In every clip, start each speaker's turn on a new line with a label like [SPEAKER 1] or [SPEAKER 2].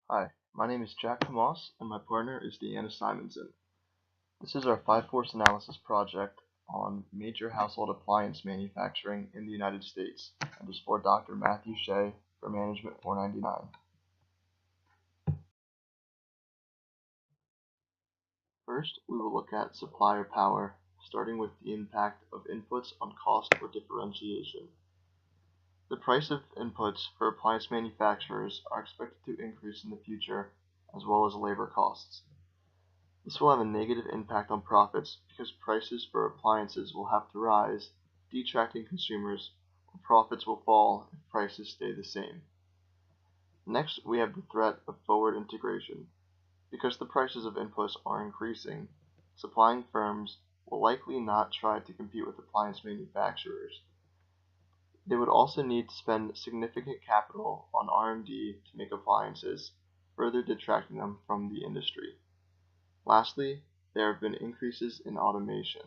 [SPEAKER 1] Hi, my name is Jack Comoss, and my partner is Simonsen. This is our five-force analysis project on major household appliance manufacturing in the United States, and is for Dr. Matthew Shea for Management 499. First, we will look at supplier power, starting with the impact of inputs on cost or differentiation. The price of inputs for appliance manufacturers are expected to increase in the future, as well as labor costs. This will have a negative impact on profits because prices for appliances will have to rise, detracting consumers, or profits will fall if prices stay the same. Next, we have the threat of forward integration. Because the prices of inputs are increasing, supplying firms will likely not try to compete with appliance manufacturers. They would also need to spend significant capital on R&D to make appliances, further detracting them from the industry. Lastly, there have been increases in automation.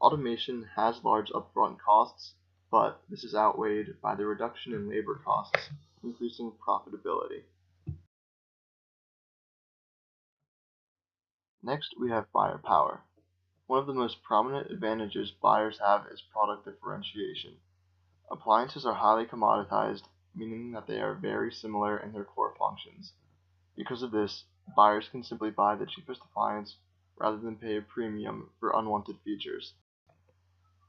[SPEAKER 1] Automation has large upfront costs, but this is outweighed by the reduction in labor costs, increasing profitability. Next, we have buyer power. One of the most prominent advantages buyers have is product differentiation. Appliances are highly commoditized, meaning that they are very similar in their core functions. Because of this, buyers can simply buy the cheapest appliance rather than pay a premium for unwanted features.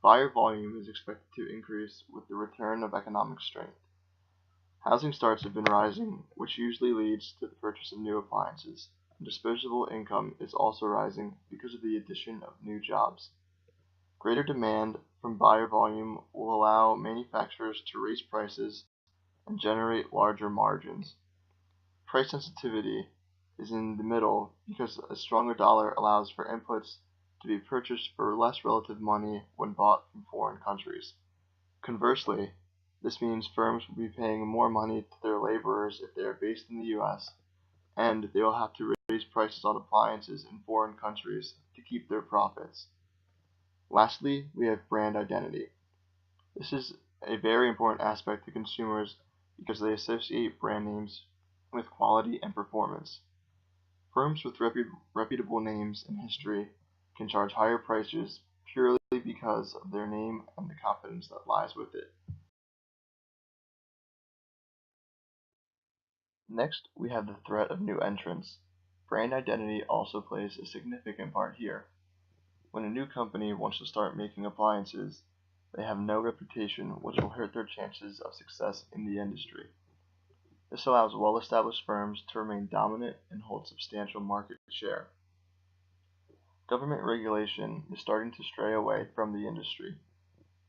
[SPEAKER 1] Buyer volume is expected to increase with the return of economic strength. Housing starts have been rising, which usually leads to the purchase of new appliances, and disposable income is also rising because of the addition of new jobs. Greater demand from buyer volume will allow manufacturers to raise prices and generate larger margins. Price sensitivity is in the middle because a stronger dollar allows for inputs to be purchased for less relative money when bought from foreign countries. Conversely, this means firms will be paying more money to their laborers if they are based in the US, and they will have to raise prices on appliances in foreign countries to keep their profits. Lastly, we have brand identity. This is a very important aspect to consumers because they associate brand names with quality and performance. Firms with reputable names and history can charge higher prices purely because of their name and the confidence that lies with it. Next, we have the threat of new entrants. Brand identity also plays a significant part here. When a new company wants to start making appliances, they have no reputation, which will hurt their chances of success in the industry. This allows well-established firms to remain dominant and hold substantial market share. Government regulation is starting to stray away from the industry.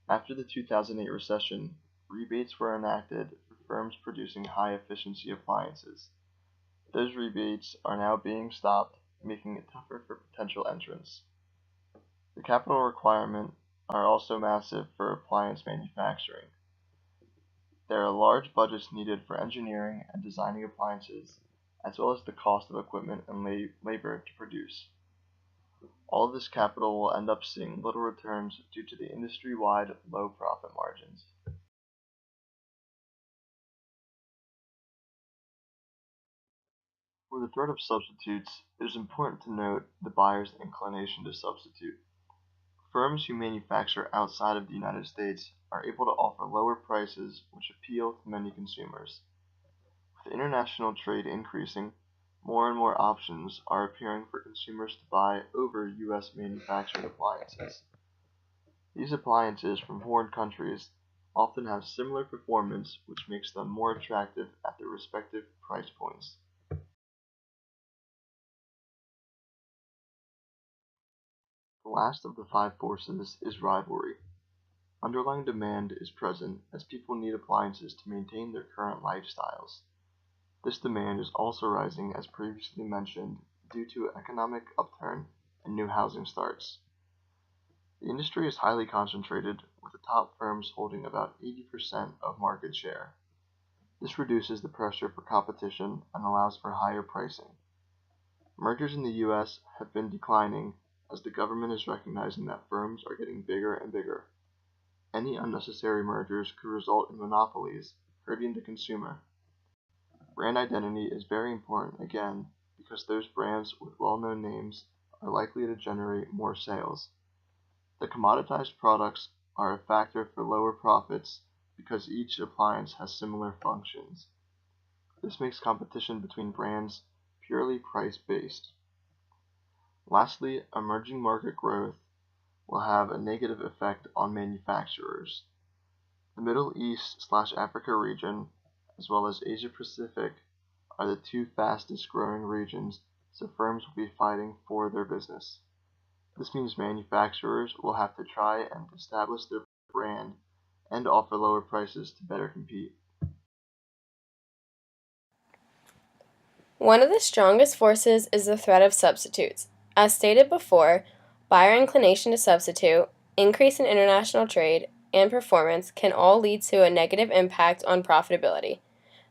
[SPEAKER 1] After the 2008 recession, rebates were enacted for firms producing high-efficiency appliances. Those rebates are now being stopped, making it tougher for potential entrants. The capital requirements are also massive for appliance manufacturing. There are large budgets needed for engineering and designing appliances, as well as the cost of equipment and labor to produce. All of this capital will end up seeing little returns due to the industry-wide low profit margins. For the threat of substitutes, it is important to note the buyer's inclination to substitute. Firms who manufacture outside of the United States are able to offer lower prices, which appeal to many consumers. With international trade increasing, more and more options are appearing for consumers to buy over US manufactured appliances. These appliances from foreign countries often have similar performance, which makes them more attractive at their respective price points. The last of the five forces is rivalry. Underlying demand is present as people need appliances to maintain their current lifestyles. This demand is also rising as previously mentioned due to economic upturn and new housing starts. The industry is highly concentrated, with the top firms holding about 80% of market share. This reduces the pressure for competition and allows for higher pricing. Mergers in the US have been declining as the government is recognizing that firms are getting bigger and bigger. Any unnecessary mergers could result in monopolies, hurting the consumer. Brand identity is very important, again, because those brands with well-known names are likely to generate more sales. The commoditized products are a factor for lower profits because each appliance has similar functions. This makes competition between brands purely price-based. Lastly, emerging market growth will have a negative effect on manufacturers. The Middle East/Africa region, as well as Asia Pacific, are the two fastest growing regions, so firms will be fighting for their business. This means manufacturers will have to try and establish their brand and offer lower prices to better compete.
[SPEAKER 2] One of the strongest forces is the threat of substitutes. As stated before, buyer inclination to substitute, increase in international trade, and performance can all lead to a negative impact on profitability.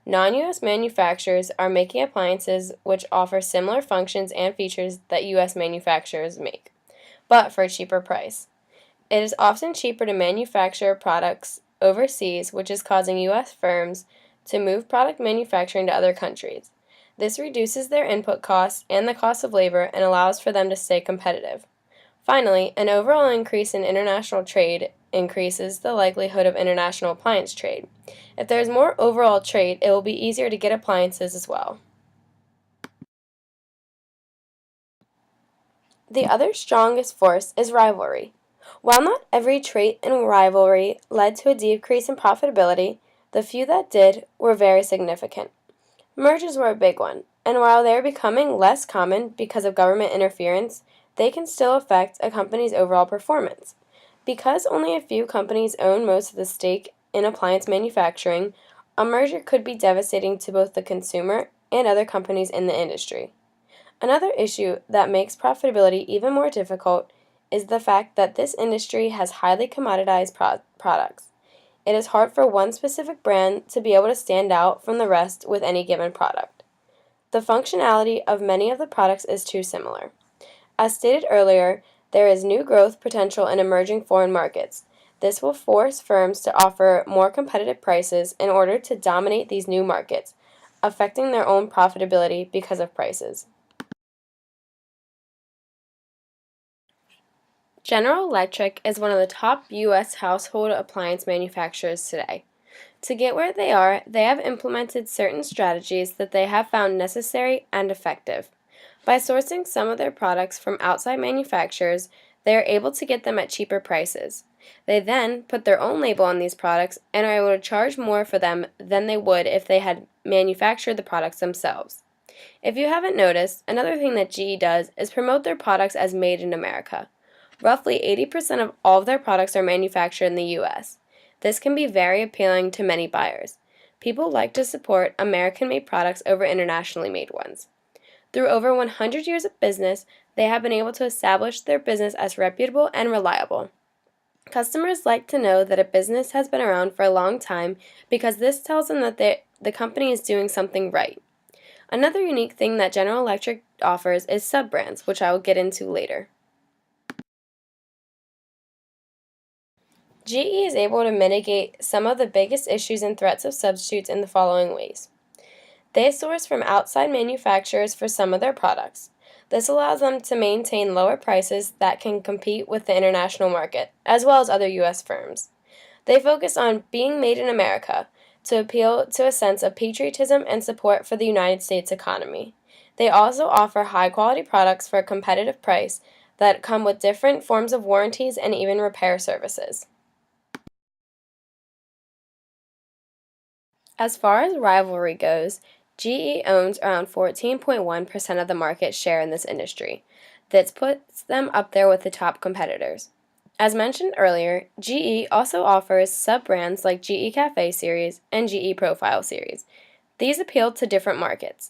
[SPEAKER 2] Non-U.S. manufacturers are making appliances which offer similar functions and features that U.S. manufacturers make, but for a cheaper price. It is often cheaper to manufacture products overseas, which is causing U.S. firms to move product manufacturing to other countries. This reduces their input costs and the cost of labor and allows for them to stay competitive. Finally, an overall increase in international trade increases the likelihood of international appliance trade. If there is more overall trade, it will be easier to get appliances as well. The other strongest force is rivalry. While not every trait in rivalry led to a decrease in profitability, the few that did were very significant. Mergers were a big one, and while they are becoming less common because of government interference, they can still affect a company's overall performance. Because only a few companies own most of the stake in appliance manufacturing, a merger could be devastating to both the consumer and other companies in the industry. Another issue that makes profitability even more difficult is the fact that this industry has highly commoditized products. It is hard for one specific brand to be able to stand out from the rest with any given product. The functionality of many of the products is too similar. As stated earlier, there is new growth potential in emerging foreign markets. This will force firms to offer more competitive prices in order to dominate these new markets, affecting their own profitability because of prices. General Electric is one of the top U.S. household appliance manufacturers today. To get where they are, they have implemented certain strategies that they have found necessary and effective. By sourcing some of their products from outside manufacturers, they are able to get them at cheaper prices. They then put their own label on these products and are able to charge more for them than they would if they had manufactured the products themselves. If you haven't noticed, another thing that GE does is promote their products as made in America. Roughly 80% of all of their products are manufactured in the U.S. This can be very appealing to many buyers. People like to support American-made products over internationally made ones. Through over 100 years of business, they have been able to establish their business as reputable and reliable. Customers like to know that a business has been around for a long time because this tells them that the company is doing something right. Another unique thing that General Electric offers is sub-brands, which I will get into later. GE is able to mitigate some of the biggest issues and threats of substitutes in the following ways. They source from outside manufacturers for some of their products. This allows them to maintain lower prices that can compete with the international market, as well as other U.S. firms. They focus on being made in America to appeal to a sense of patriotism and support for the United States economy. They also offer high-quality products for a competitive price that come with different forms of warranties and even repair services. As far as rivalry goes, GE owns around 14.1% of the market share in this industry. This puts them up there with the top competitors. As mentioned earlier, GE also offers sub-brands like GE Cafe Series and GE Profile Series. These appeal to different markets.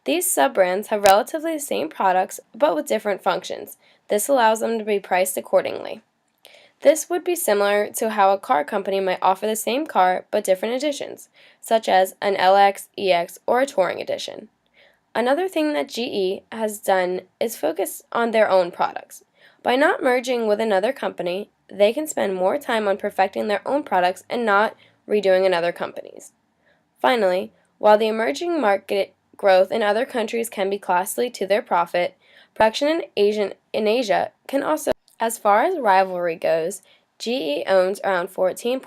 [SPEAKER 2] These sub-brands have relatively the same products but with different functions. This allows them to be priced accordingly. This would be similar to how a car company might offer the same car but different editions, such as an LX, EX, or a Touring edition. Another thing that GE has done is focus on their own products. By not merging with another company, they can spend more time on perfecting their own products and not redoing another company's. Finally, While the emerging market growth in other countries can be costly to their profit, production in Asia can also. As far as rivalry goes, GE owns around 14.1